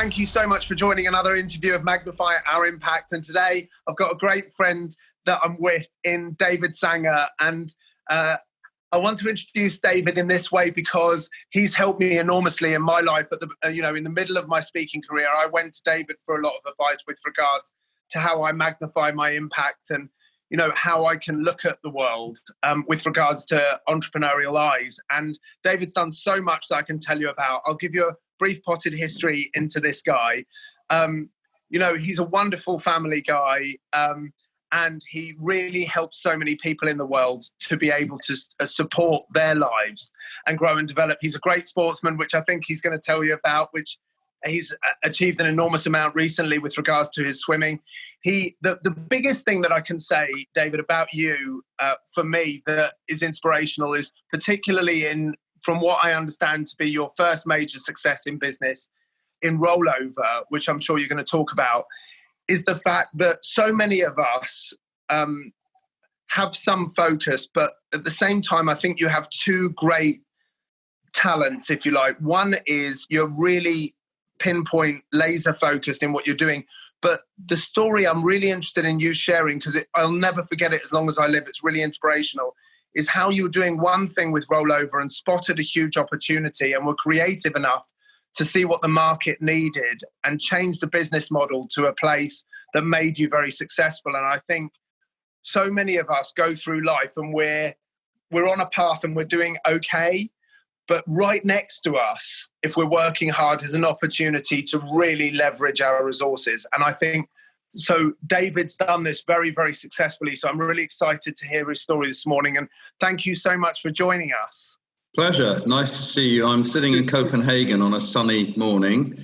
thank you so much for joining another interview of Magnify Our Impact. And today I've got a great friend that I'm with in David Sanger. And I want to introduce David in this way because he's helped me enormously in my life. In the middle of my speaking career, I went to David for a lot of advice with regards to how I magnify my impact and, how I can look at the world with regards to entrepreneurial eyes. And David's done so much that I can tell you about. I'll give you a brief potted history into this guy. He's a wonderful family guy. And he really helps so many people in the world to be able to support their lives and grow and develop. He's a great sportsman, which I think he's going to tell you about, which he's achieved an enormous amount recently with regards to his swimming. The biggest thing that I can say, David, about you, for me, that is inspirational is particularly from what I understand to be your first major success in business in Rollover, which I'm sure you're going to talk about, is the fact that so many of us have some focus, but at the same time, I think you have two great talents, if you like. One is you're really pinpoint, laser focused in what you're doing. But the story I'm really interested in you sharing, because I'll never forget it as long as I live, it's really inspirational, is how you were doing one thing with Rollover and spotted a huge opportunity and were creative enough to see what the market needed and change the business model to a place that made you very successful. And I think so many of us go through life and we're on a path and we're doing okay, but right next to us, if we're working hard, is an opportunity to really leverage our resources. And I think, so David's done this very, very successfully. So I'm really excited to hear his story this morning. And thank you so much for joining us. Pleasure. Nice to see you. I'm sitting in Copenhagen on a sunny morning,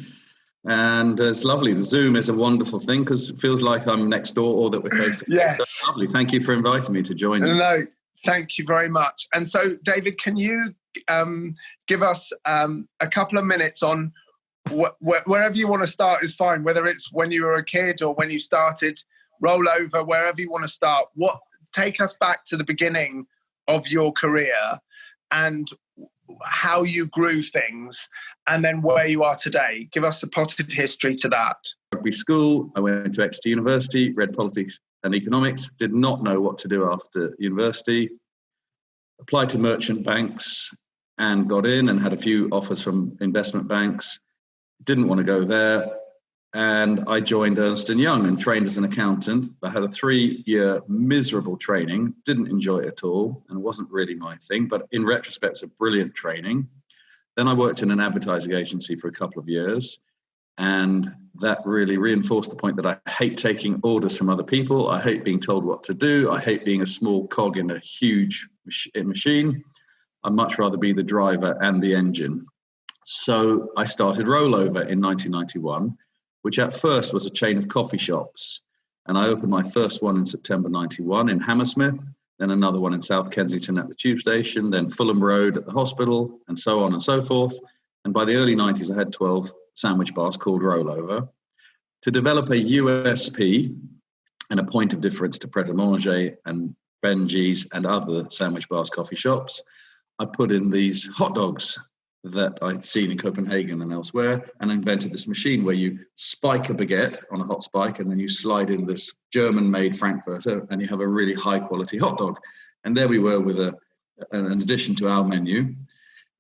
and it's lovely. The Zoom is a wonderful thing because it feels like I'm next door or that we're face to face. Yes. So lovely. Thank you for inviting me to join you. No, thank you very much. And so, David, can you give us a couple of minutes on wherever you want to start is fine, whether it's when you were a kid or when you started Rollover, wherever you want to start. Take us back to the beginning of your career and how you grew things, and then where you are today. Give us a potted history to that. Rugby school, I went to Exeter University, read politics and economics, did not know what to do after university, applied to merchant banks and got in and had a few offers from investment banks, didn't want to go there. And I joined Ernst & Young and trained as an accountant. I had a 3-year miserable training, didn't enjoy it at all, and it wasn't really my thing, but in retrospect, it's a brilliant training. Then I worked in an advertising agency for a couple of years, and that really reinforced the point that I hate taking orders from other people. I hate being told what to do. I hate being a small cog in a huge machine. I'd much rather be the driver and the engine. So I started Rollover in 1991, which at first was a chain of coffee shops. And I opened my first one in September 91 in Hammersmith, then another one in South Kensington at the tube station, then Fulham Road at the hospital, and so on and so forth. And by the early 90s, I had 12 sandwich bars called Rollover. To develop a USP and a point of difference to Pret a Manger and Benji's and other sandwich bars, coffee shops, I put in these hot dogs that I'd seen in Copenhagen and elsewhere, and invented this machine where you spike a baguette on a hot spike and then you slide in this German-made Frankfurter and you have a really high-quality hot dog. And there we were with an addition to our menu.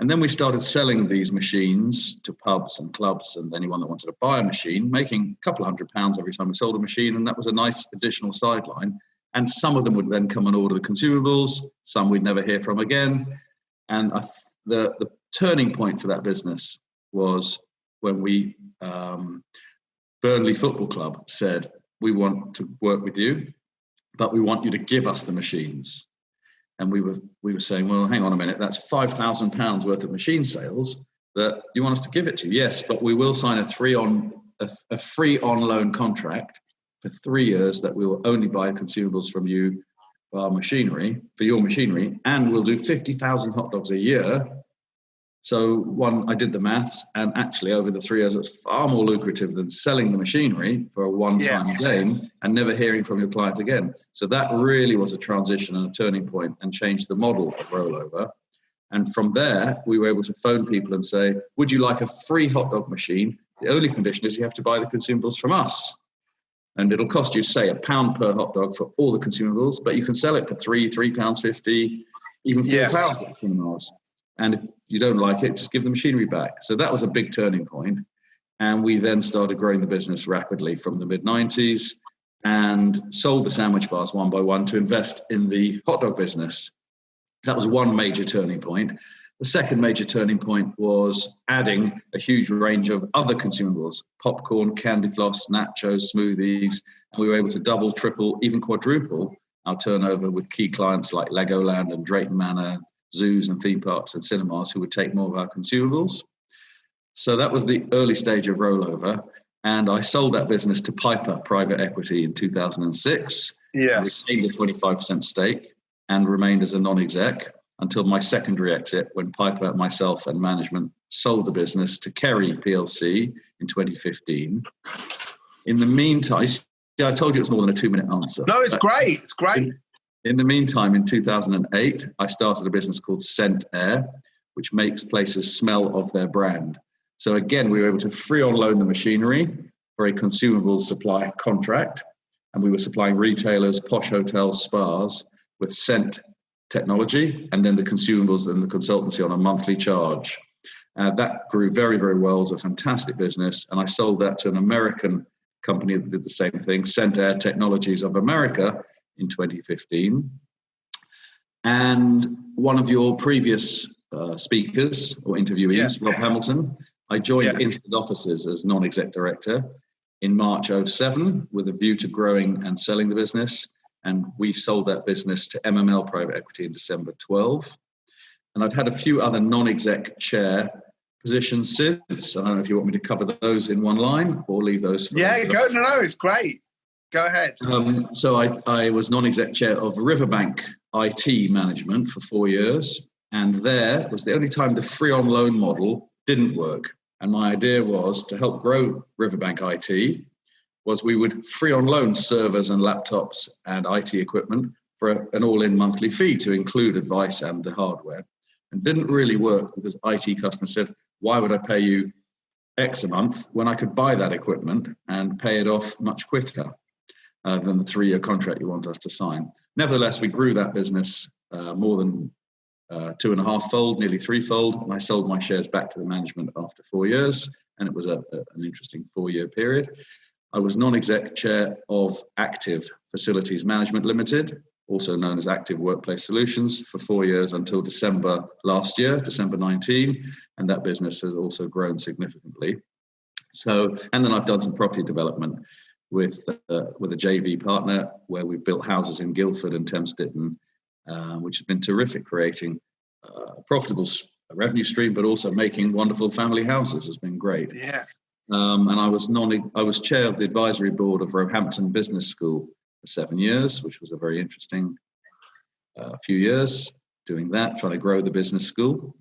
And then we started selling these machines to pubs and clubs and anyone that wanted to buy a machine, making a couple of £100 every time we sold a machine, and that was a nice additional sideline. And some of them would then come and order the consumables, some we'd never hear from again. And the turning point for that business was when Burnley Football Club said, we want to work with you, but we want you to give us the machines. And we were saying, well, hang on a minute, that's £5,000 worth of machine sales that you want us to give it to. Yes, but we will sign a free on loan contract for 3 years that we will only buy consumables from you for your machinery, and we'll do 50,000 hot dogs a year. So I did the maths, and actually over the 3 years, it was far more lucrative than selling the machinery for a one-time gain and never hearing from your client again. So that really was a transition and a turning point and changed the model of Rollover. And from there, we were able to phone people and say, would you like a free hot dog machine The only condition is you have to buy the consumables from us. And it'll cost you, say, £1 per hot dog for all the consumables, but you can sell it for £3.50, even £4 at the cinemas. And if you don't like it, just give the machinery back. So that was a big turning point. And we then started growing the business rapidly from the mid-90s and sold the sandwich bars one by one to invest in the hot dog business. That was one major turning point. The second major turning point was adding a huge range of other consumables: popcorn, candy floss, nachos, smoothies. And we were able to double, triple, even quadruple our turnover with key clients like Legoland and Drayton Manor, zoos and theme parks and cinemas who would take more of our consumables. So that was the early stage of rollover. And I sold that business to Piper Private Equity in 2006. Yes. Retained a 25% stake and remained as a non-exec until my secondary exit, when Piper, myself and management sold the business to Kerry PLC in 2015. In the meantime, I told you it was more than a 2-minute answer. No, it's great. It's great. In the meantime, in 2008, I started a business called Scent Air, which makes places smell of their brand. So again, we were able to free on loan the machinery for a consumable supply contract, and we were supplying retailers, posh hotels, spas with scent technology, and then the consumables and the consultancy on a monthly charge. That grew very, very well. It was a fantastic business, and I sold that to an American company that did the same thing, Scent Air Technologies of America, in 2015. And one of your previous speakers or interviewees, Rob Hamilton, I joined Instant Offices as non-exec director in March 2007 with a view to growing and selling the business. And we sold that business to MML Private Equity in December 12. And I've had a few other non-exec chair positions since. I don't know if you want me to cover those in one line or leave those for No, it's great. Go ahead. So I was non-exec chair of Riverbank IT Management for 4 years. And there was the only time the free on loan model didn't work. And my idea was to help grow Riverbank IT was we would free on loan servers and laptops and IT equipment for an all-in monthly fee to include advice and the hardware. And didn't really work because IT customers said, why would I pay you X a month when I could buy that equipment and pay it off much quicker than the 3-year contract you want us to sign? Nevertheless, we grew that business more than 2.5-fold, nearly 3-fold, and I sold my shares back to the management after 4 years, and it was an interesting 4-year period. I was non-exec chair of Active Facilities Management Limited, also known as Active Workplace Solutions, for 4 years until December last year, December 19, and that business has also grown significantly. So, and then I've done some property development with a JV partner where we've built houses in Guildford and Thames Ditton, which has been terrific, creating a profitable revenue stream, but also making wonderful family houses has been great. Yeah. And I was chair of the advisory board of Roehampton Business School for 7 years, which was a very interesting few years doing that, trying to grow the business school.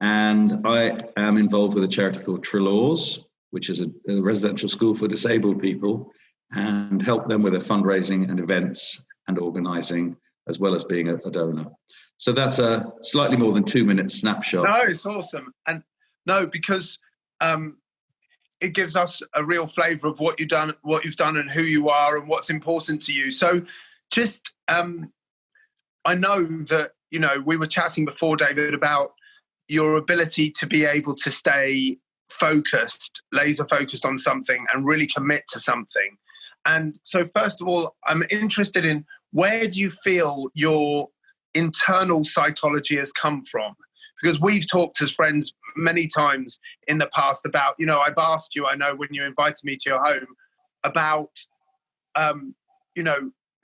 And I am involved with a charity called Trelaws, which is a residential school for disabled people, and help them with their fundraising and events and organising, as well as being a donor. So that's a slightly more than 2-minute snapshot. No, it's awesome. And no, because it gives us a real flavour of what you've done and who you are and what's important to you. So just, I know that, we were chatting before, David, about your ability to be able to stay focused, laser focused on something and really commit to something. And so first of all, I'm interested in, where do you feel your internal psychology has come from? Because we've talked as friends many times in the past about, I've asked you, I know when you invited me to your home, about,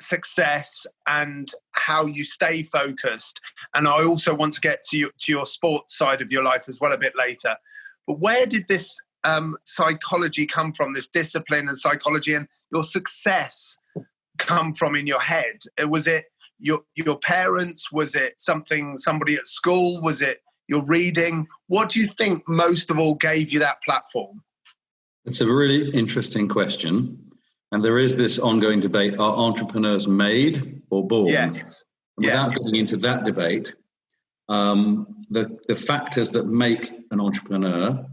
success and how you stay focused. And I also want to get to your sports side of your life as well a bit later. But where did this psychology come from, this discipline and psychology and your success come from in your head? Was it your parents? Was it somebody at school? Was it your reading? What do you think most of all gave you that platform? It's a really interesting question. And there is this ongoing debate, are entrepreneurs made or born? Yes. Without getting into that debate, the factors that make an entrepreneur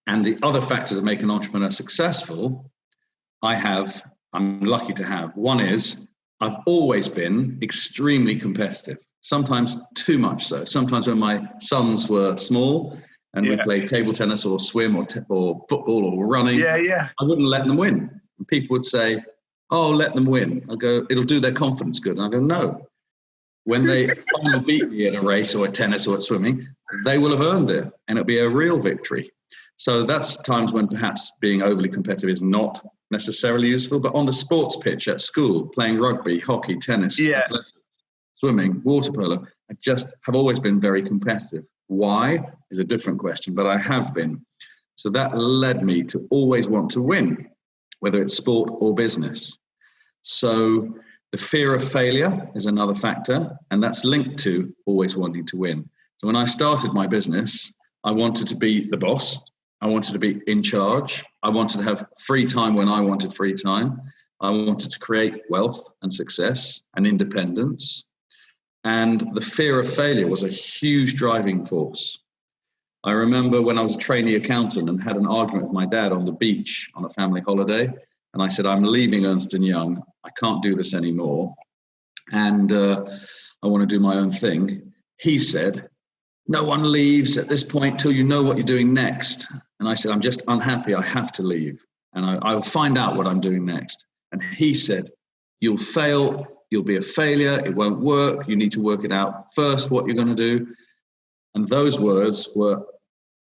And the other factors that make an entrepreneur successful, I'm lucky to have. One is I've always been extremely competitive, sometimes too much so. Sometimes when my sons were small and we played table tennis or swim or football or running, I wouldn't let them win. And people would say, oh, let them win. I go, it'll do their confidence good. And I go, no. When they finally beat me in a race or at tennis or at swimming, they will have earned it and it'll be a real victory. So that's times when perhaps being overly competitive is not necessarily useful. But on the sports pitch at school, playing rugby, hockey, tennis, athletics, swimming, water polo, I just have always been very competitive. Why is a different question, but I have been. So that led me to always want to win, whether it's sport or business. So the fear of failure is another factor, and that's linked to always wanting to win. So when I started my business, I wanted to be the boss. I wanted to be in charge. I wanted to have free time when I wanted free time. I wanted to create wealth and success and independence. And the fear of failure was a huge driving force. I remember when I was a trainee accountant and had an argument with my dad on the beach on a family holiday. And I said, I'm leaving Ernst & Young. I can't do this anymore. And I want to do my own thing. He said, no one leaves at this point till you know what you're doing next. And I said, I'm just unhappy. I have to leave. And I'll find out what I'm doing next. And he said, you'll fail. You'll be a failure. It won't work. You need to work it out first, what you're going to do. And those words were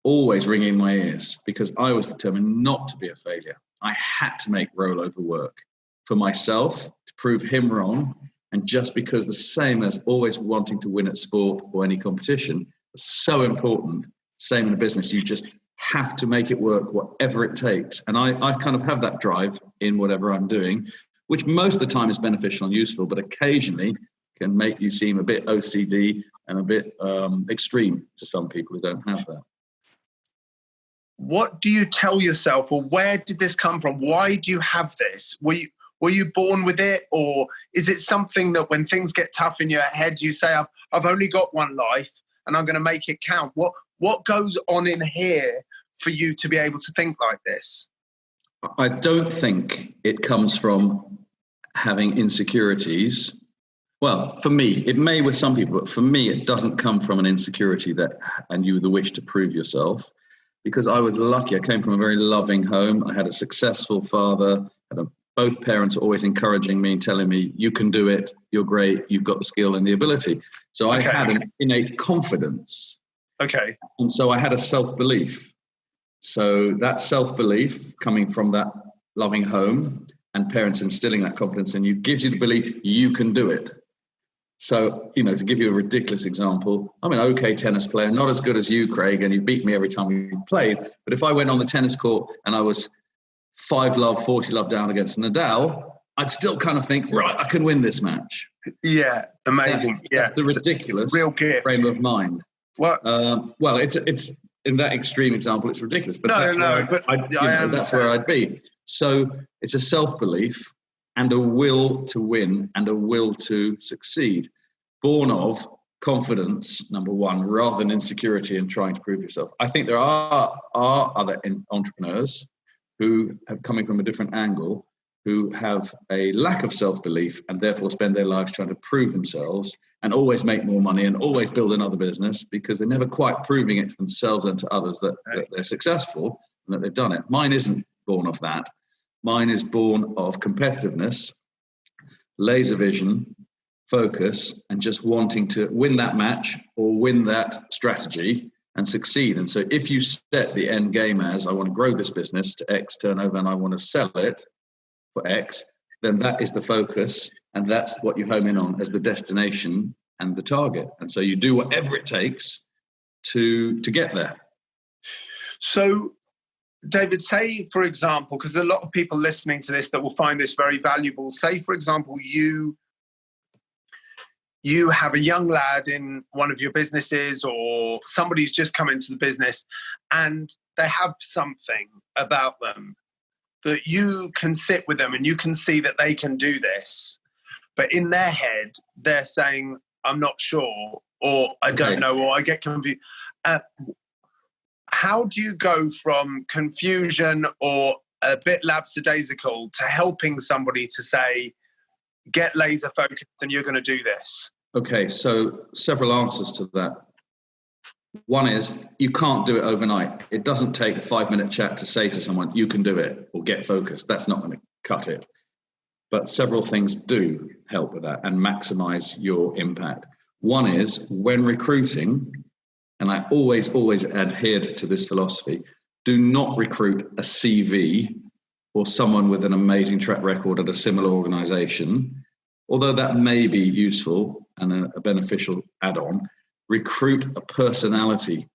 always ringing in my ears because I was determined not to be a failure. I had to make rollover work for myself to prove him wrong. And just because the same as always wanting to win at sport or any competition is so important, same in a business, you just have to make it work, whatever it takes. And I kind of have that drive in whatever I'm doing, which most of the time is beneficial and useful, but occasionally can make you seem a bit OCD and a bit extreme to some people who don't have that. What do you tell yourself, or where did this come from? Why do you have this? Were you born with it, or is it something that when things get tough in your head, you say, I've only got one life and I'm going to make it count? What goes on in here for you to be able to think like this? I don't think it comes from having insecurities. Well, for me, it may with some people, but for me, it doesn't come from an insecurity and the wish to prove yourself. Because I was lucky. I came from a very loving home. I had a successful father. Both parents were always encouraging me and telling me, you can do it. You're great. You've got the skill and the ability. So I had an innate confidence. Okay. And so I had a self-belief. So that self-belief coming from that loving home and parents instilling that confidence in you gives you the belief you can do it. So, to give you a ridiculous example, I'm an okay tennis player, not as good as you, Craig, and you beat me every time we played. But if I went on the tennis court and I was 5-love, 40-love down against Nadal, I'd still kind of think, right, I can win this match. Yeah, amazing. That's the ridiculous real gift. Frame of mind. What? Well, it's in that extreme example, it's ridiculous. But that's where I'd be. So it's a self-belief and a will to win and a will to succeed, born of confidence, number one, rather than insecurity and trying to prove yourself. I think there are other entrepreneurs who have coming from a different angle, who have a lack of self-belief and therefore spend their lives trying to prove themselves and always make more money and always build another business because they're never quite proving it to themselves and to others that they're successful and that they've done it. Mine isn't born of that. Mine is born of competitiveness, laser vision, focus, and just wanting to win that match or win that strategy and succeed. And so if you set the end game as, I want to grow this business to X turnover and I want to sell it for X, then that is the focus. And that's what you home in on as the destination and the target. And so you do whatever it takes to get there. So, David, say, for example, because a lot of people listening to this that will find this very valuable, say, for example, you have a young lad in one of your businesses or somebody's just come into the business and they have something about them that you can sit with them and you can see that they can do this. But in their head, they're saying, I'm not sure, or I don't know, or I get confused. how do you go from confusion or a bit lackadaisical to helping somebody to say, get laser focused and you're going to do this? Okay, so several answers to that. One is, you can't do it overnight. It doesn't take a 5-minute chat to say to someone, you can do it, or get focused. That's not going to cut it. But several things do help with that and maximize your impact. One is, when recruiting, and I always adhered to this philosophy, do not recruit a CV or someone with an amazing track record at a similar organization, although that may be useful and a beneficial add-on. Recruit a personality.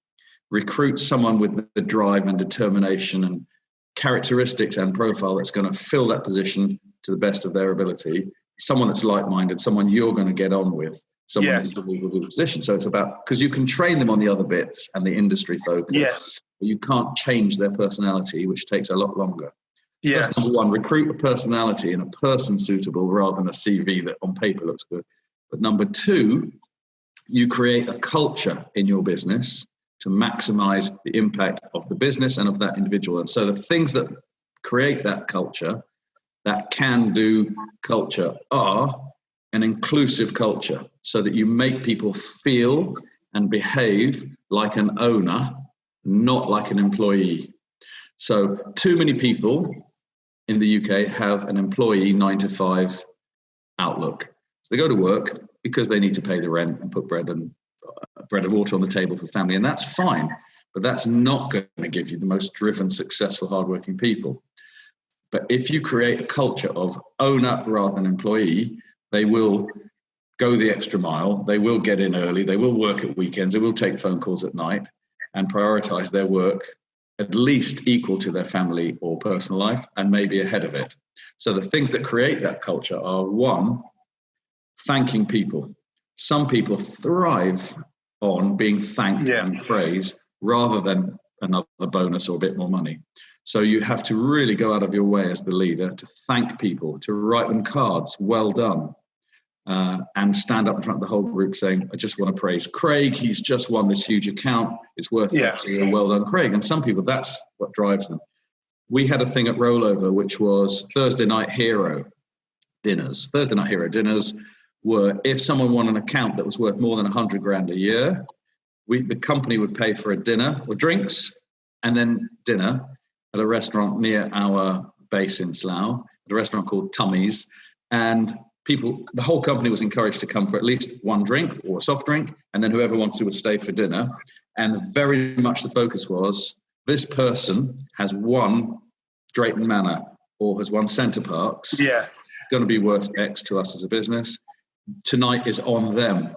Recruit someone with the drive and determination and characteristics and profile that's going to fill that position to the best of their ability. Someone that's like-minded, someone you're going to get on with, someone Yes. that's in a good position. So it's about, because you can train them on the other bits and the industry focus. Yes. But you can't change their personality, which takes a lot longer. Yes. That's number one, recruit a personality and a person suitable rather than a CV that on paper looks good. But number two, you create a culture in your business to maximize the impact of the business and of that individual. And so the things that create that culture, that can-do culture, are an inclusive culture, so that you make people feel and behave like an owner, not like an employee. So too many people in the UK have an employee 9-to-5 outlook. So they go to work because they need to pay the rent and put bread and water on the table for the family, and that's fine. But that's not going to give you the most driven, successful, hardworking people. But if you create a culture of owner rather than employee, they will go the extra mile. They will get in early. They will work at weekends. They will take phone calls at night and prioritize their work at least equal to their family or personal life, and maybe ahead of it. So the things that create that culture are, one, thanking people. Some people thrive on being thanked and praised rather than another bonus or a bit more money. So you have to really go out of your way as the leader to thank people, to write them cards, well done, and stand up in front of the whole group saying, I just want to praise Craig. He's just won this huge account. It's worth it. Well done, Craig. And some people, that's what drives them. We had a thing at Rollover, which was Thursday night hero dinners. Thursday night hero dinners were, if someone won an account that was worth more than 100 grand a year, the company would pay for a dinner or drinks and then dinner at a restaurant near our base in Slough, at a restaurant called Tummy's. And people, the whole company was encouraged to come for at least one drink or a soft drink, and then whoever wanted to would stay for dinner. And very much the focus was, this person has won Drayton Manor or has won Center Parks. Yes. Going to be worth X to us as a business. Tonight is on them.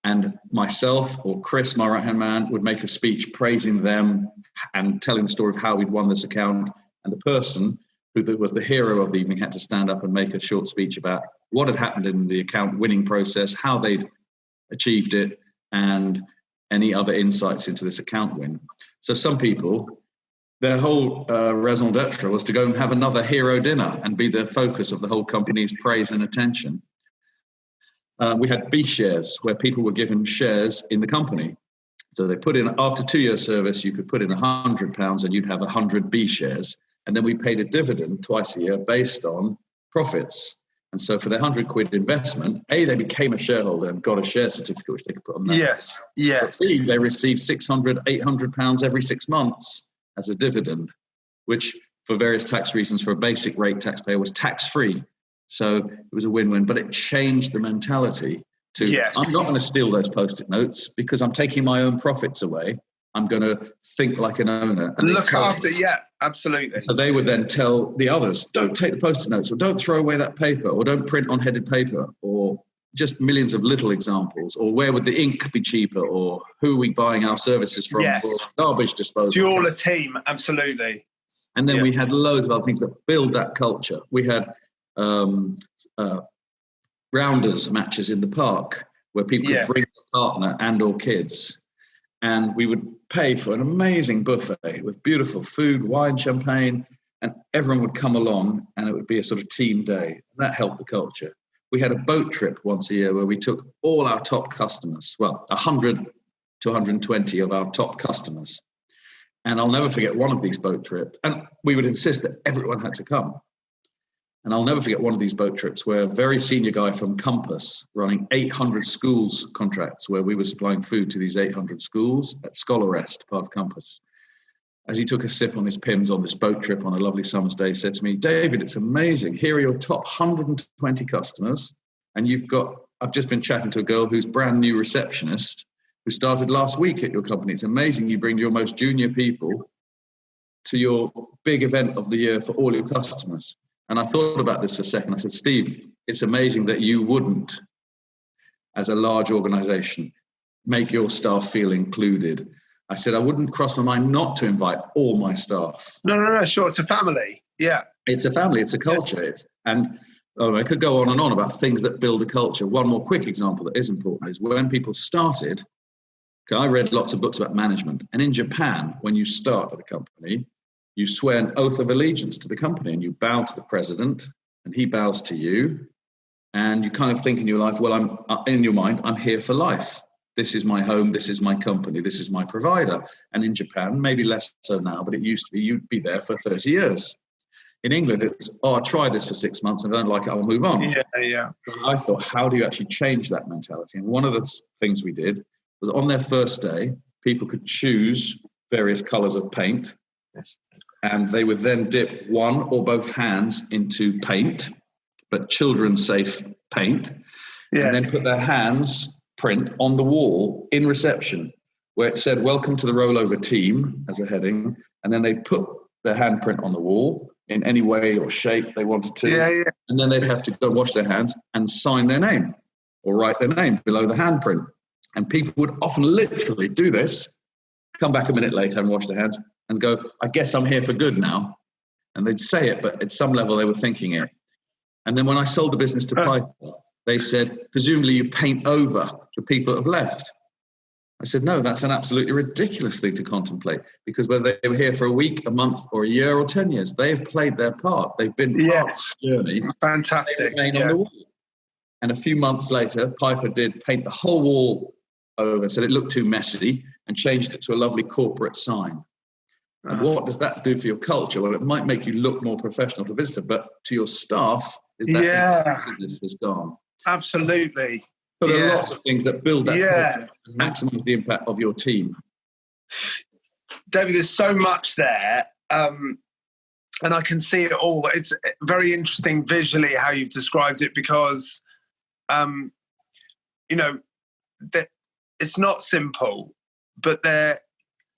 And myself or Chris, my right-hand man, would make a speech praising them and telling the story of how we'd won this account. And the person who was the hero of the evening had to stand up and make a short speech about what had happened in the account winning process, how they'd achieved it, and any other insights into this account win. So some people, their whole raison d'etre was to go and have another hero dinner and be the focus of the whole company's praise and attention. We had B shares, where people were given shares in the company. So they put in, after 2 years service, you could put in £100 and you'd have 100 B shares. And then we paid a dividend twice a year based on profits. And so for their £100 investment, A, they became a shareholder and got a share certificate which they could put on that. Yes, yes. But B, they received £600, £800 every 6 months as a dividend, which for various tax reasons for a basic rate taxpayer was tax-free. So it was a win-win, but it changed the mentality to, I'm not going to steal those Post-it notes because I'm taking my own profits away. I'm going to think like an owner. And look after, absolutely. So they would then tell the others, don't take the Post-it notes, or don't throw away that paper, or don't print on headed paper, or just millions of little examples, or where would the ink be cheaper, or who are we buying our services from for garbage disposal. So you're all a team, absolutely. And then we had loads of other things that build that culture. We had rounders matches in the park where people could bring a partner and or kids, and we would pay for an amazing buffet with beautiful food, wine, champagne, and everyone would come along and it would be a sort of team day, and that helped the culture. We had a boat trip once a year where we took all our top customers, well, 100 to 120 of our top customers, And I'll never forget one of these boat trips. And we would insist that everyone had to come. And I'll never forget one of these boat trips where a very senior guy from Compass, running 800 schools contracts, where we were supplying food to these 800 schools at Scholar Rest, part of Compass, as he took a sip on his pins on this boat trip on a lovely summer's day, said to me, David, it's amazing. Here are your top 120 customers. And I've just been chatting to a girl who's brand new receptionist who started last week at your company. It's amazing you bring your most junior people to your big event of the year for all your customers. And I thought about this for a second. I said, Steve, it's amazing that you wouldn't, as a large organization, make your staff feel included. I said, I wouldn't cross my mind not to invite all my staff. No, sure. It's a family. Yeah. It's a family. It's a culture. Yeah. I could go on and on about things that build a culture. One more quick example that is important is when people started, I read lots of books about management. And in Japan, when you start at a company, you swear an oath of allegiance to the company and you bow to the president and he bows to you. And you kind of think in your life, well, in your mind, I'm here for life. This is my home. This is my company. This is my provider. And in Japan, maybe less so now, but it used to be, you'd be there for 30 years. In England, it's, I'll try this for 6 months. And I don't like it, I'll move on. Yeah. I thought, how do you actually change that mentality? And one of the things we did was on their first day, people could choose various colors of paint. And they would then dip one or both hands into paint, but children's safe paint. Yes. And then put their hands print on the wall in reception where it said, welcome to the rollover team as a heading. And then they put their handprint on the wall in any way or shape they wanted to. Yeah. And then they'd have to go wash their hands and sign their name or write their name below the handprint. And people would often literally do this, come back a minute later and wash their hands and go, I guess I'm here for good now. And they'd say it, but at some level they were thinking it. And then when I sold the business to Piper, they said, presumably you paint over the people that have left. I said, no, that's an absolutely ridiculous thing to contemplate, because whether they were here for a week, a month, or a year, or 10 years, they have played their part. They've been part of the journey. Fantastic. On the wall. And a few months later, Piper did paint the whole wall over, said it looked too messy, and changed it to a lovely corporate sign. And what does that do for your culture? Well, it might make you look more professional to a visitor, but to your staff, is that business has gone. Absolutely. But there are lots of things that build that culture and maximize the impact of your team. David, there's so much there, and I can see it all. It's very interesting visually how you've described it, because, that it's not simple, but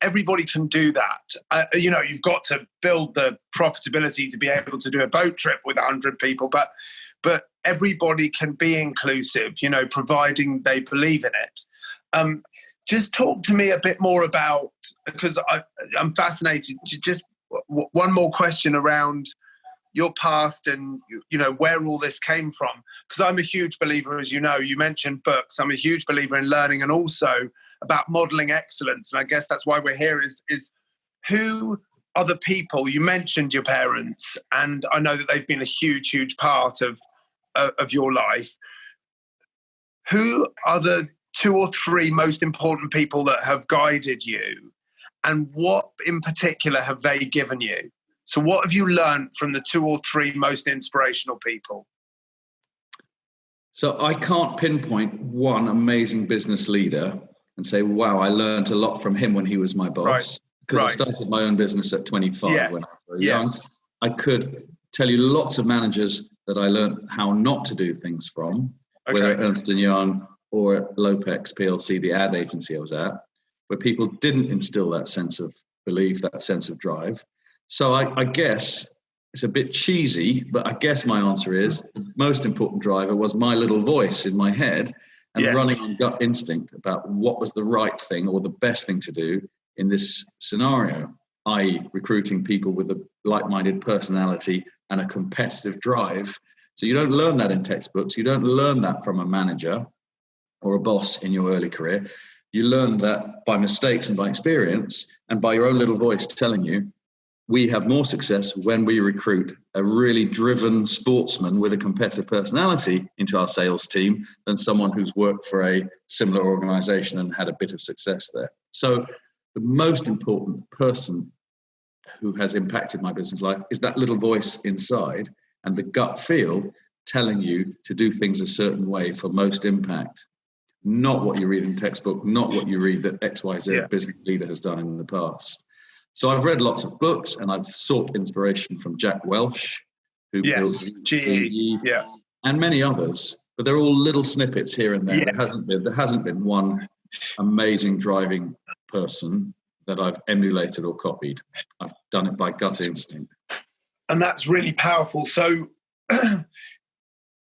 everybody can do that. You've got to build the profitability to be able to do a boat trip with 100 people, but everybody can be inclusive, providing they believe in it. Just talk to me a bit more about, because I'm fascinated, just one more question around your past and, where all this came from. Because I'm a huge believer, as you know, you mentioned books. I'm a huge believer in learning and also about modeling excellence. And I guess that's why we're here is who are the people? You mentioned your parents, and I know that they've been a huge, huge part of your life. Who are the 2 or 3 most important people that have guided you, and what in particular have they given you? So what have you learned from the 2 or 3 most inspirational people? So I can't pinpoint one amazing business leader and say, wow, I learned a lot from him when he was my boss. Because I started my own business at 25 when I was very young. I could tell you lots of managers that I learned how not to do things from, whether at Ernst & Young or at Lopex PLC, the ad agency I was at, where people didn't instill that sense of belief, that sense of drive. So I guess it's a bit cheesy, but I guess my answer is the most important driver was my little voice in my head and running on gut instinct about what was the right thing or the best thing to do in this scenario, i.e. recruiting people with a like-minded personality and a competitive drive. So you don't learn that in textbooks. You don't learn that from a manager or a boss in your early career. You learn that by mistakes and by experience and by your own little voice telling you, we have more success when we recruit a really driven sportsman with a competitive personality into our sales team than someone who's worked for a similar organization and had a bit of success there. So the most important person who has impacted my business life is that little voice inside and the gut feel telling you to do things a certain way for most impact, not what you read in textbook, not what you read that XYZ business leader has done in the past. So I've read lots of books and I've sought inspiration from Jack Welch, who built GE, and many others, but they're all little snippets here and there. There hasn't been one amazing driving person that I've emulated or copied. I've done it by gut instinct. And that's really powerful. So,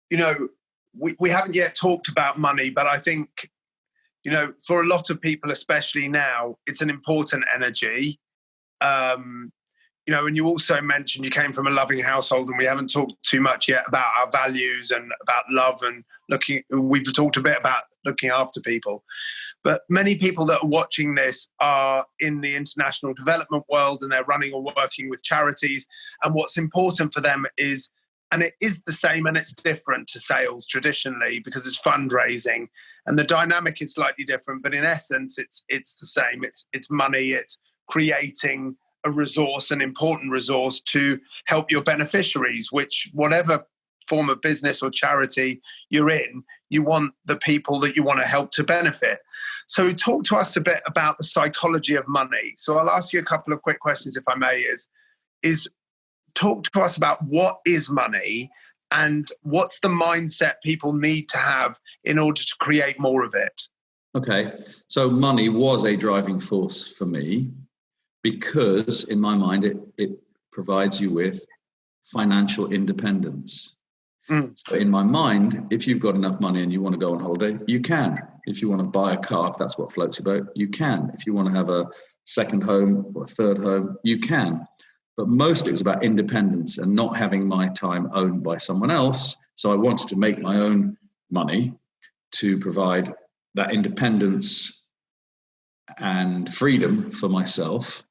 we haven't yet talked about money, but I think, for a lot of people, especially now, it's an important energy. And you also mentioned you came from a loving household, and we haven't talked too much yet about our values and about love and we've talked a bit about looking after people. But many people that are watching this are in the international development world, and they're running or working with charities. And what's important for them is, and it is the same and it's different to sales traditionally because it's fundraising and the dynamic is slightly different, but in essence, it's the same. It's money, it's creating a resource, an important resource to help your beneficiaries, which whatever form of business or charity you're in, you want the people that you want to help to benefit. So talk to us a bit about the psychology of money. So I'll ask you a couple of quick questions, if I may, is talk to us about what is money and what's the mindset people need to have in order to create more of it. Okay, so money was a driving force for me because in my mind, it provides you with financial independence. So in my mind, if you've got enough money and you want to go on holiday, you can. If you want to buy a car, if that's what floats your boat, you can. If you want to have a second home or a third home, you can. But mostly it was about independence and not having my time owned by someone else. So I wanted to make my own money to provide that independence and freedom for myself.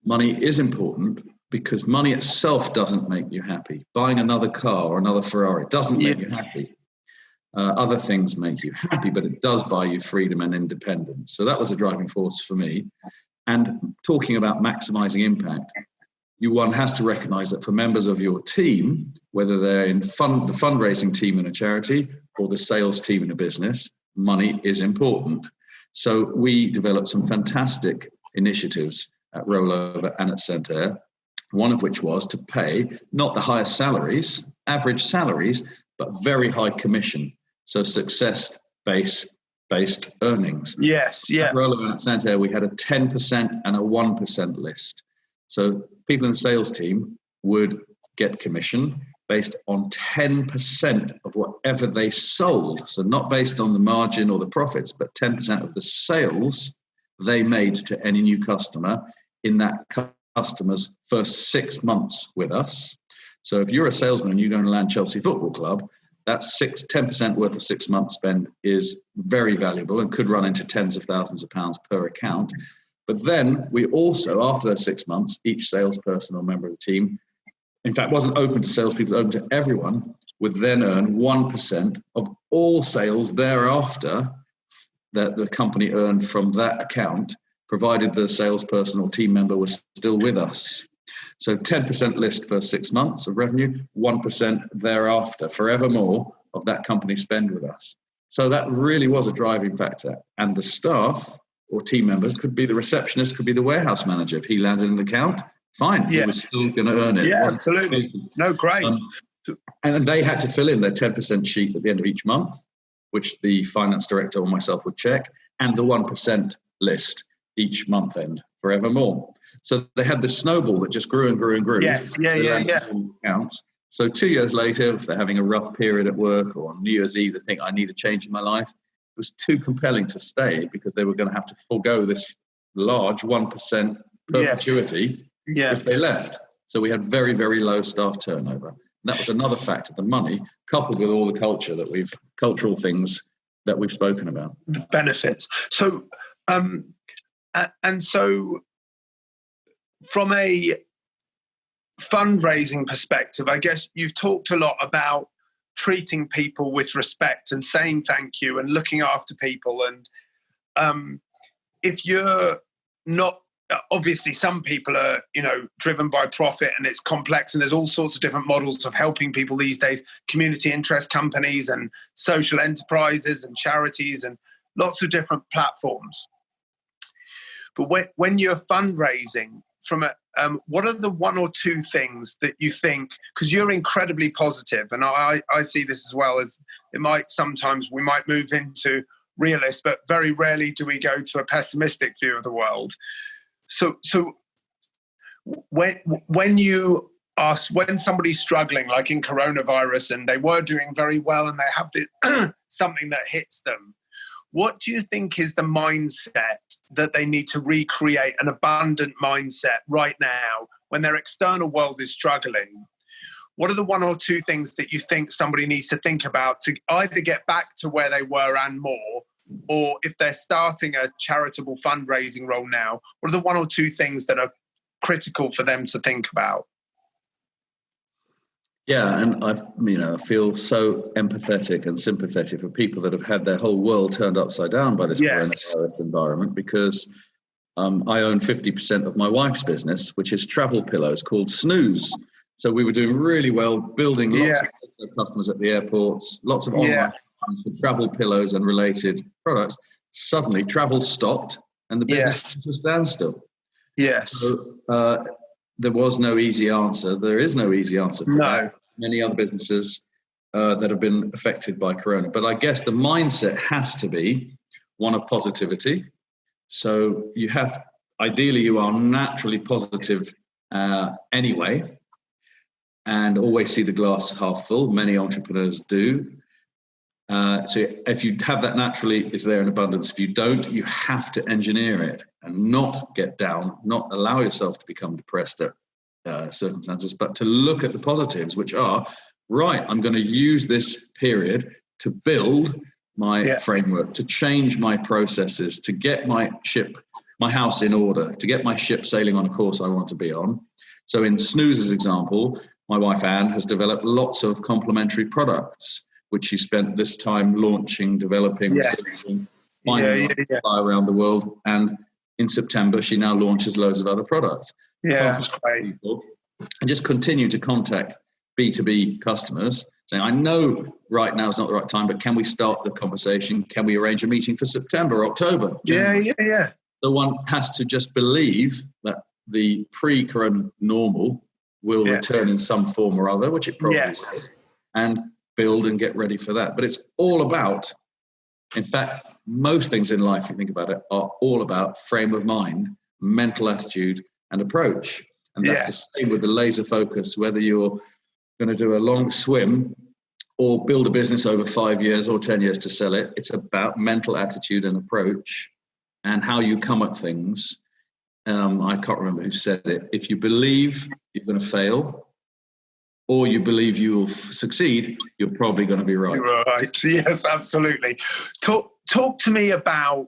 Money is important because money itself doesn't make you happy. Buying another car or another Ferrari doesn't make you happy. Other things make you happy, but it does buy you freedom and independence. So that was a driving force for me. And talking about maximizing impact, one has to recognize that for members of your team, whether they're in the fundraising team in a charity or the sales team in a business, money is important. So we developed some fantastic initiatives at Rollover and at Santander, one of which was to pay not the highest salaries, average salaries, but very high commission. So success-based earnings. Yes, yeah. At Rollover and at Santander, we had a 10% and a 1% list. So people in the sales team would get commission based on 10% of whatever they sold. So not based on the margin or the profits, but 10% of the sales they made to any new customer in that customer's first 6 months with us. So if you're a salesman and you go and land Chelsea Football Club, that's 10% worth of 6 months spend is very valuable and could run into tens of thousands of pounds per account. But then we also, after those 6 months, each salesperson or member of the team, in fact, wasn't open to salespeople, open to everyone, would then earn 1% of all sales thereafter that the company earned from that account, provided the salesperson or team member was still with us. So 10% list for 6 months of revenue, 1% thereafter, forevermore, of that company spend with us. So that really was a driving factor. And the staff or team members could be the receptionist, could be the warehouse manager. If he landed an account, fine, he was still going to earn it. Yeah, absolutely. No, great. And they had to fill in their 10% sheet at the end of each month, which the finance director or myself would check, and the 1% list each month end forevermore. So they had this snowball that just grew and grew and grew. Yes, yeah. Accounts. So 2 years later, if they're having a rough period at work or on New Year's Eve, they think, I need a change in my life, it was too compelling to stay because they were going to have to forego this large 1% perpetuity if they left. So we had very, very low staff turnover. And that was another factor, the money, coupled with all the cultural things that we've spoken about. The benefits. So, so from a fundraising perspective, I guess you've talked a lot about treating people with respect and saying thank you and looking after people. And if you're not obviously some people are, driven by profit, and it's complex, and there's all sorts of different models of helping people these days, community interest companies and social enterprises and charities and lots of different platforms. But when you're fundraising from what are the one or two things that you think, because you're incredibly positive, and I see this as well, as we might move into realist, but very rarely do we go to a pessimistic view of the world. So when somebody's struggling, like in coronavirus, and they were doing very well and they have this something that hits them, what do you think is the mindset that they need to recreate, an abundant mindset right now when their external world is struggling? What are the one or two things that you think somebody needs to think about to either get back to where they were and more, or if they're starting a charitable fundraising role now, what are the one or two things that are critical for them to think about? Yeah, and I feel so empathetic and sympathetic for people that have had their whole world turned upside down by this coronavirus environment, because I own 50% of my wife's business, which is travel pillows called Snooze. So we were doing really well, building lots of customers at the airports, lots of online for travel pillows and related products. Suddenly, travel stopped and the business was standstill. Yes. So, there was no easy answer. There is no easy answer for that. Many other businesses that have been affected by Corona. But I guess the mindset has to be one of positivity. So ideally you are naturally positive anyway, and always see the glass half full. Many entrepreneurs do. So if you have that naturally, it's there in abundance. If you don't, you have to engineer it and not get down, not allow yourself to become depressed at circumstances, but to look at the positives, which are, right, I'm going to use this period to build my framework, to change my processes, to get my house in order, to get my ship sailing on a course I want to be on. So in Snooze's example, my wife Anne has developed lots of complementary products, which she spent this time launching, developing, researching, finding around the world. And in September, she now launches loads of other products. Yeah, that's great. And just continue to contact B2B customers, saying, I know right now is not the right time, but can we start the conversation? Can we arrange a meeting for September, October? January? Yeah. So one has to just believe that the pre-corona normal will return in some form or other, which it probably will, and build and get ready for that. But it's all about, in fact, most things in life, if you think about it, are all about frame of mind, mental attitude, and approach. And that's the same with the laser focus, whether you're going to do a long swim or build a business over 5 years or 10 years to sell it. It's about mental attitude and approach and how you come at things. I can't remember who said it. If you believe you're going to fail or you believe you will succeed, you're probably going to be right. Right. Yes, absolutely. Talk to me about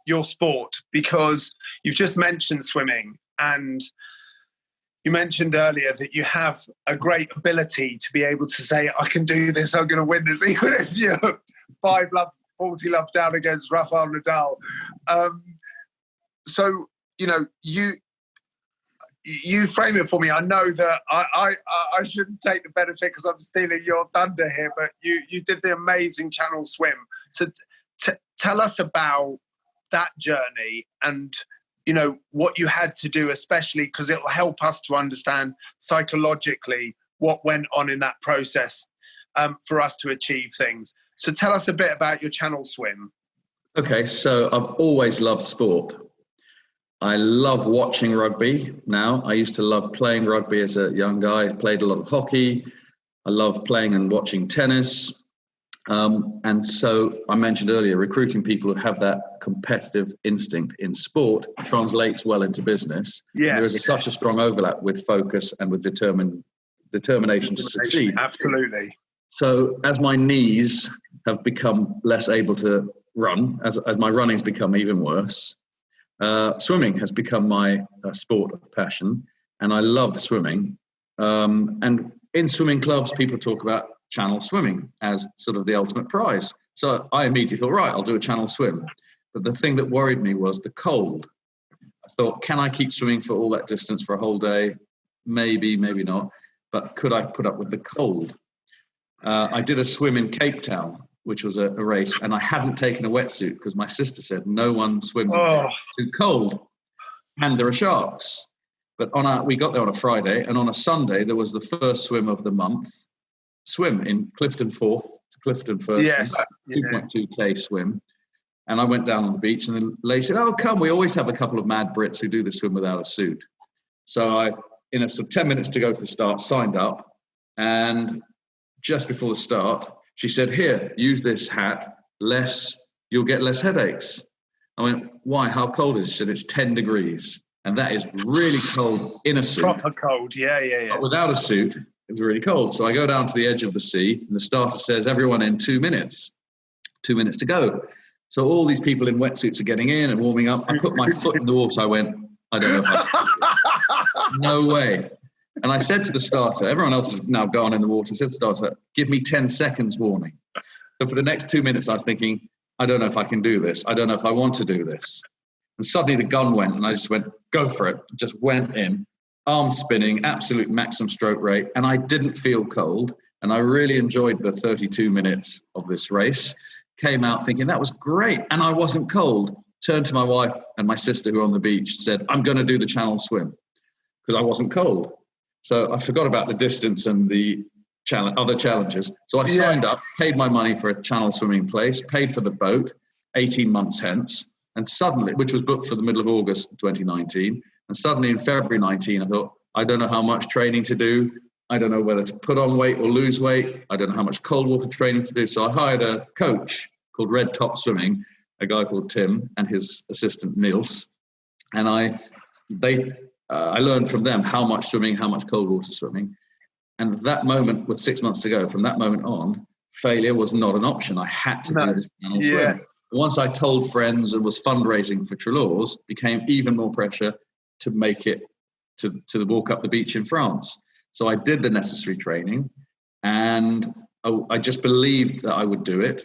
your sport, because you've just mentioned swimming, and you mentioned earlier that you have a great ability to be able to say, I can do this, I'm going to win this, even if you're 40 love down against Rafael Nadal. So, you frame it for me. I know that I shouldn't take the benefit because I'm stealing your thunder here, but you did the amazing Channel Swim. So tell us about that journey and, what you had to do, especially because it will help us to understand psychologically what went on in that process for us to achieve things. So tell us a bit about your Channel Swim. Okay, so I've always loved sport. I love watching rugby now. I used to love playing rugby as a young guy. I played a lot of hockey. I love playing and watching tennis. And so I mentioned earlier, recruiting people who have that competitive instinct in sport translates well into business. Yes. There is such a strong overlap with focus and with determination to succeed. Absolutely. So as my knees have become less able to run, as my running's become even worse, swimming has become my sport of passion, and I love swimming. And in swimming clubs, people talk about channel swimming as sort of the ultimate prize. So I immediately thought, right, I'll do a channel swim. But the thing that worried me was the cold. thought, can I keep swimming for all that distance for a whole day? Maybe, maybe not. But could I put up with the cold? I did a swim in Cape Town, which was a race, and I hadn't taken a wetsuit because my sister said no one swims too cold, and there are sharks. But we got there on a Friday, and on a Sunday there was the first swim of the month. Swim in Clifton Fourth to Clifton First, 2.2k swim. And I went down on the beach, and the lady said, "Oh, come, we always have a couple of mad Brits who do the swim without a suit." So I, in a sort of 10 minutes to go to the start, signed up, and just before the start, she said, "Here, use this hat, you'll get less headaches." I went, "Why? How cold is it?" She said, "It's 10 degrees. And that is really cold in a suit." Proper cold, yeah. But without a suit, it was really cold. So I go down to the edge of the sea, and the starter says, "Everyone in 2 minutes. 2 minutes to go." So all these people in wetsuits are getting in and warming up. I put my foot in the water. So I went, "I don't know if I no way." And I said to the starter, everyone else has now gone in the water, I said to the starter, "Give me 10 seconds warning." So for the next 2 minutes, I was thinking, I don't know if I can do this. I don't know if I want to do this. And suddenly the gun went, and I just went, "Go for it." Just went in, arms spinning, absolute maximum stroke rate. And I didn't feel cold. And I really enjoyed the 32 minutes of this race. Came out thinking that was great. And I wasn't cold. Turned to my wife and my sister who were on the beach, said, "I'm going to do the channel swim," because I wasn't cold. So I forgot about the distance and the other challenges. So I signed up, paid my money for a channel swimming place, paid for the boat 18 months hence. And suddenly, which was booked for the middle of August 2019. And suddenly in February 19, I thought, I don't know how much training to do. I don't know whether to put on weight or lose weight. I don't know how much cold water training to do. So I hired a coach called Red Top Swimming, a guy called Tim and his assistant Niels. And I learned from them how much swimming, how much cold water swimming. And that moment, with 6 months to go, from that moment on, failure was not an option. I had to do this channel swim. Once I told friends and was fundraising for Treloar's, became even more pressure to make it to walk up the beach in France. So I did the necessary training, and I just believed that I would do it.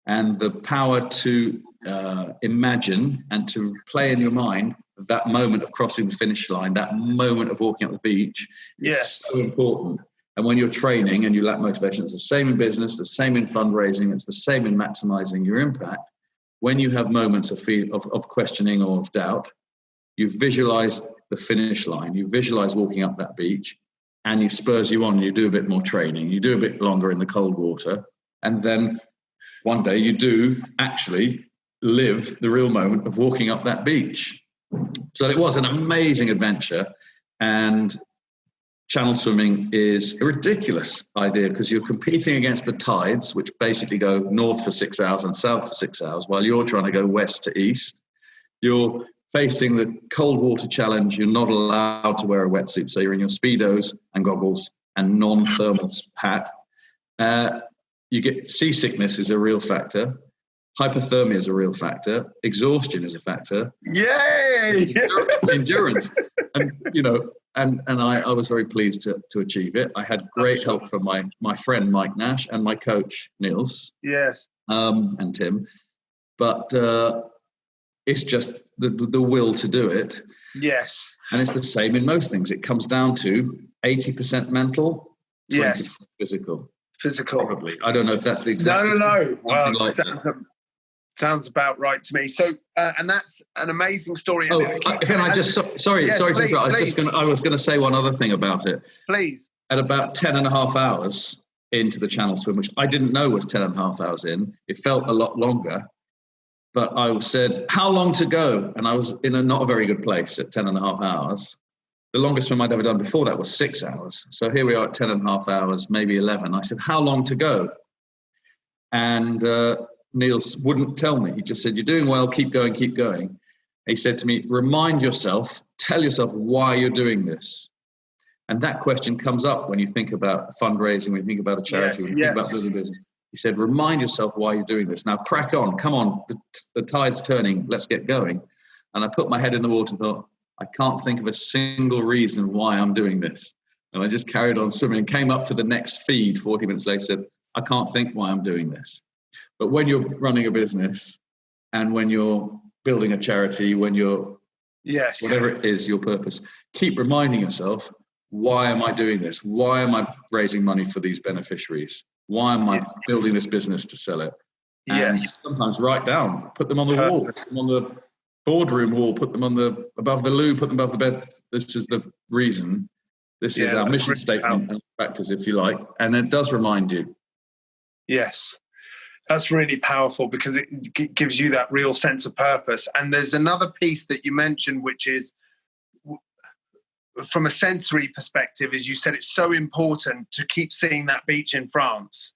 And the power to imagine and to play in your mind that moment of crossing the finish line, that moment of walking up the beach is so important. And when you're training and you lack motivation, it's the same in business, the same in fundraising, it's the same in maximizing your impact. When you have moments of questioning or of doubt, you visualize the finish line, you visualize walking up that beach, and it spurs you on, and you do a bit more training, you do a bit longer in the cold water, and then one day you do actually live the real moment of walking up that beach. So it was an amazing adventure, and channel swimming is a ridiculous idea because you're competing against the tides, which basically go north for 6 hours and south for 6 hours, while you're trying to go west to east. You're facing the cold water challenge. You're not allowed to wear a wetsuit, so you're in your Speedos and goggles and non-thermal hat. You get seasickness is a real factor. Hypothermia is a real factor. Exhaustion is a factor. Yay! Endurance. And, you know, and I was very pleased to achieve it. I had great help from my friend, Mike Nash, and my coach, Niels. Yes. And Tim. But it's just the will to do it. Yes. And it's the same in most things. It comes down to 80% mental, 20% physical. Probably. I don't know if that's the exact. No. Well, like sounds about right to me. So, and that's an amazing story. Oh, can I just? Sorry. I was going to say one other thing about it. Please. At about 10 and a half hours into the channel swim, which I didn't know was 10 and a half hours in, it felt a lot longer. But I said, "How long to go?" And I was in not a very good place at 10 and a half hours. The longest swim I'd ever done before that was 6 hours. So here we are at 10 and a half hours, maybe 11. I said, "How long to go?" And Niels wouldn't tell me. He just said, "You're doing well, keep going, keep going." He said to me, "Remind yourself, tell yourself why you're doing this." And that question comes up when you think about fundraising, when you think about a charity, when you think about building a business. He said, "Remind yourself why you're doing this. Now crack on, come on, the tide's turning, let's get going." And I put my head in the water and thought, I can't think of a single reason why I'm doing this. And I just carried on swimming and came up for the next feed 40 minutes later, said, I can't think why I'm doing this. But when you're running a business and when you're building a charity, when you're Yes. Whatever it is, your purpose. Keep reminding yourself, why am I doing this? Why am I raising money for these beneficiaries? Why am I building this business to sell it? And Yes. sometimes write down, put them on the wall, put them on the boardroom wall, put them above the loo, put them above the bed. This is the reason. This is our mission statement and factors, if you like. And it does remind you. Yes. That's really powerful because it gives you that real sense of purpose. And there's another piece that you mentioned, which is from a sensory perspective, as you said, it's so important to keep seeing that beach in France,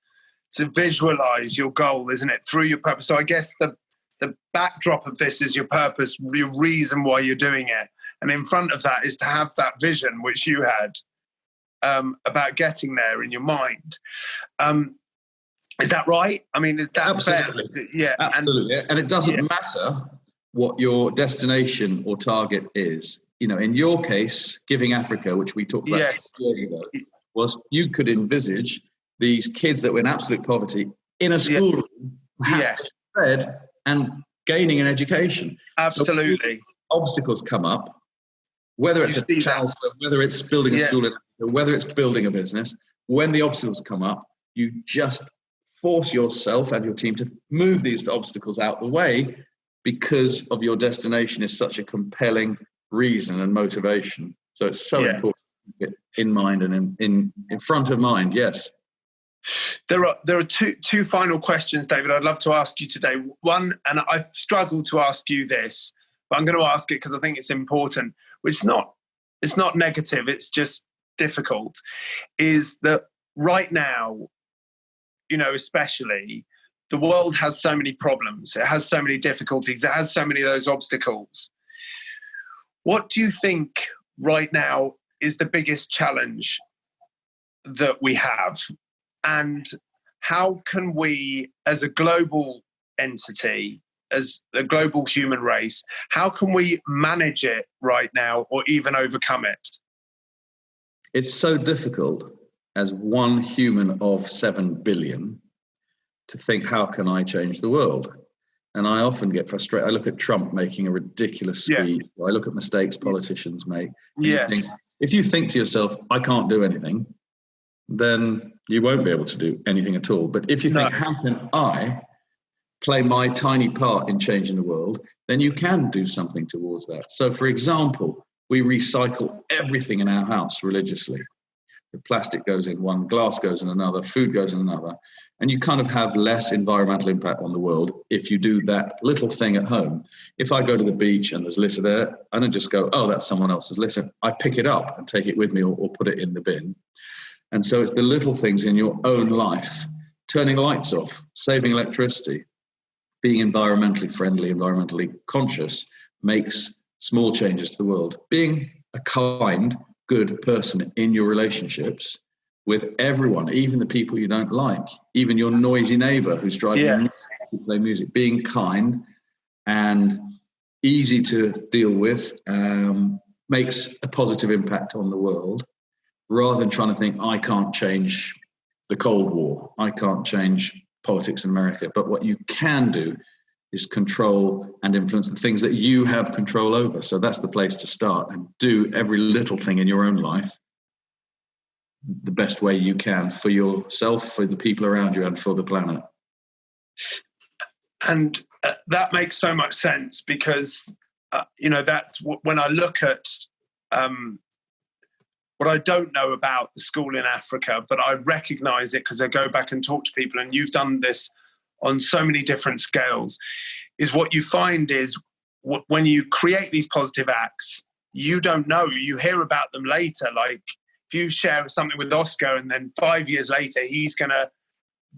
to visualize your goal, isn't it, through your purpose. So I guess the backdrop of this is your purpose, your reason why you're doing it. And in front of that is to have that vision, which you had, about getting there in your mind. Is that right? I mean, is that absolutely fair? Yeah, absolutely. And it doesn't matter what your destination or target is. You know, in your case, Giving Africa, which we talked about 2 years ago, was you could envisage these kids that were in absolute poverty in a schoolroom, fed and gaining an education. Absolutely. So obstacles come up, whether it's a child, whether it's building a school, whether it's building a business. When the obstacles come up, you just force yourself and your team to move these obstacles out the way because of your destination is such a compelling reason and motivation. So it's so important to get in mind and in front of mind. Yes. There are two final questions, David, I'd love to ask you today. One, and I've struggled to ask you this, but I'm going to ask it because I think it's important, which it's not negative, it's just difficult, is that right now, you know, especially, the world has so many problems. It has so many difficulties. It has so many of those obstacles. What do you think right now is the biggest challenge that we have? And how can we, as a global entity, as a global human race, how can we manage it right now or even overcome it? It's so difficult as one human of 7 billion to think, how can I change the world? And I often get frustrated. I look at Trump making a ridiculous speech. Yes. I look at mistakes politicians make. Yes. If you think to yourself, I can't do anything, then you won't be able to do anything at all. But if you think, how can I play my tiny part in changing the world, then you can do something towards that. So, for example, we recycle everything in our house religiously. The plastic goes in one, glass goes in another, food goes in another. And you kind of have less environmental impact on the world if you do that little thing at home. If I go to the beach and there's litter there, I don't just go, oh, that's someone else's litter. I pick it up and take it with me or put it in the bin. And so it's the little things in your own life, turning lights off, saving electricity, being environmentally friendly, environmentally conscious, makes small changes to the world. Being a kind, good person in your relationships with everyone, even the people you don't like, even your noisy neighbor who's driving you to play music, being kind and easy to deal with makes a positive impact on the world, rather than trying to think, I can't change the Cold War, I can't change politics in America. But what you can do is control and influence the things that you have control over. So that's the place to start, and do every little thing in your own life the best way you can for yourself, for the people around you, and for the planet. And that makes so much sense because, that's when I look at what I don't know about the school in Africa, but I recognize it because I go back and talk to people, and you've done this on so many different scales, is what you find is when you create these positive acts, you don't know, you hear about them later. Like if you share something with Oscar and then 5 years later, he's going to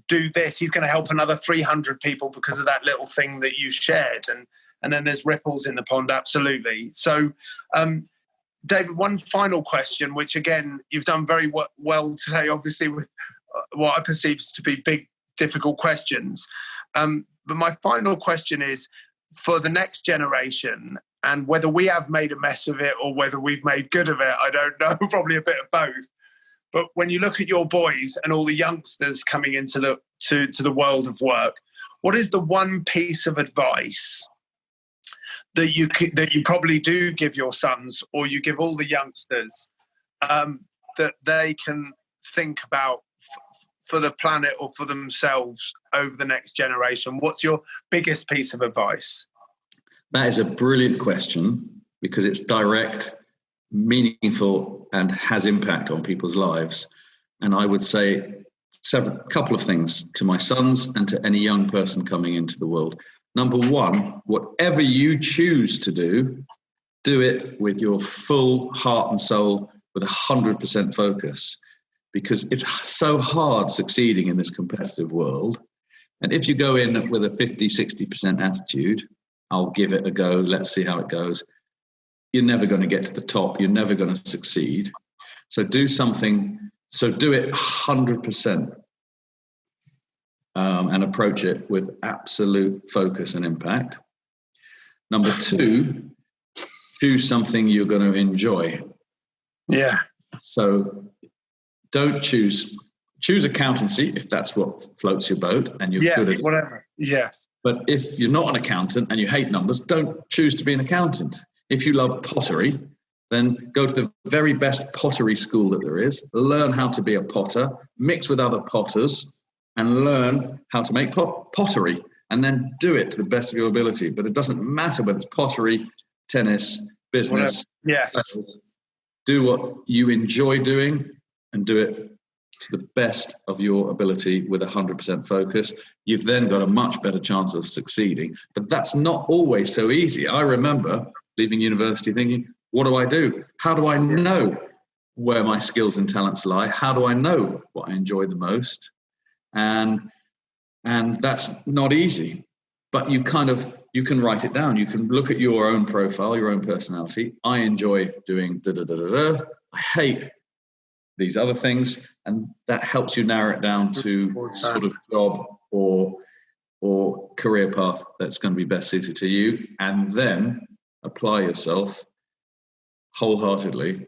do this, he's going to help another 300 people because of that little thing that you shared. And then there's ripples in the pond. Absolutely. So, David, one final question, which again, you've done very well today, obviously with what I perceive to be big, difficult questions. But my final question is for the next generation, and whether we have made a mess of it or whether we've made good of it, I don't know, probably a bit of both. But when you look at your boys and all the youngsters coming into the world of work, what is the one piece of advice that you probably do give your sons, or you give all the youngsters, that they can think about for the planet or for themselves over the next generation? What's your biggest piece of advice? That is a brilliant question, because it's direct, meaningful, and has impact on people's lives. And I would say couple of things to my sons and to any young person coming into the world. Number one, whatever you choose to do it with your full heart and soul, with 100% focus, because it's so hard succeeding in this competitive world. And if you go in with a 50, 60% attitude, I'll give it a go, let's see how it goes, you're never going to get to the top. You're never going to succeed. So do it 100%, and approach it with absolute focus and impact. Number two, choose something you're going to enjoy. Yeah. So don't choose accountancy if that's what floats your boat and you're good at it. Whatever. Yes. But if you're not an accountant and you hate numbers, don't choose to be an accountant. If you love pottery, then go to the very best pottery school that there is, learn how to be a potter, mix with other potters, and learn how to make pottery, and then do it to the best of your ability. But it doesn't matter whether it's pottery, tennis, business. Yes. Sales. Do what you enjoy doing and do it to the best of your ability with 100% focus. You've then got a much better chance of succeeding. But that's not always so easy. I remember leaving university thinking, what do I do? How do I know where my skills and talents lie? How do I know what I enjoy the most? And that's not easy, but you can write it down. You can look at your own profile, your own personality. I enjoy doing da-da-da-da-da. I hate these other things. And that helps you narrow it down to sort of job or career path that's going to be best suited to you. And then apply yourself wholeheartedly.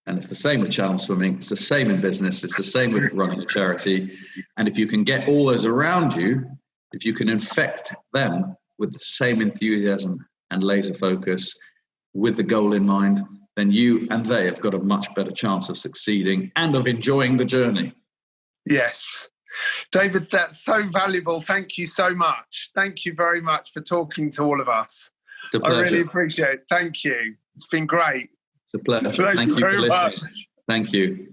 And it's the same with challenge swimming. It's the same in business. It's the same with running a charity. And if you can get all those around you, if you can infect them with the same enthusiasm and laser focus with the goal in mind, then you and they have got a much better chance of succeeding and of enjoying the journey. Yes. David, that's so valuable. Thank you so much. Thank you very much for talking to all of us. It's a pleasure. I really appreciate it. Thank you. It's been great. It's a pleasure. Thank you for listening. Thank you.